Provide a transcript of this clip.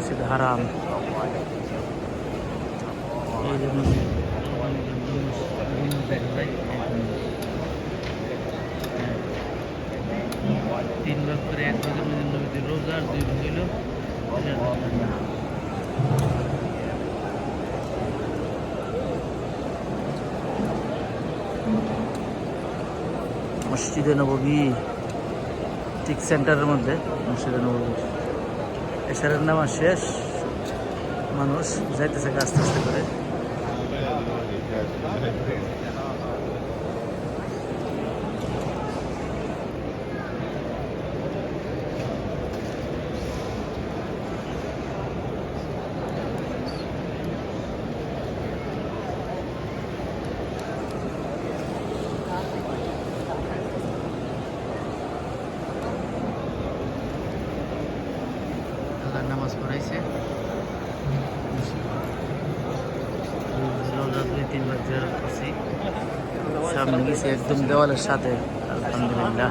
মসজিদ হারাম। এই যে মসজিদ তিন ভাগ করে এক ভাগের মধ্যে নবীদের রোজা আর দুই ভাগ হইল মসজিদে নববী ঠিক সেন্টারের মধ্যে মসজিদে নববী। এশারের নামাজ শেষ, মানুষ যাইতেছে আস্তে আস্তে করে। নামাজ পড়াইছে, তিন ভাগ করছি, সামনে গেছি একদম দেওয়ালের সাথে। আলহামদুলিল্লাহ।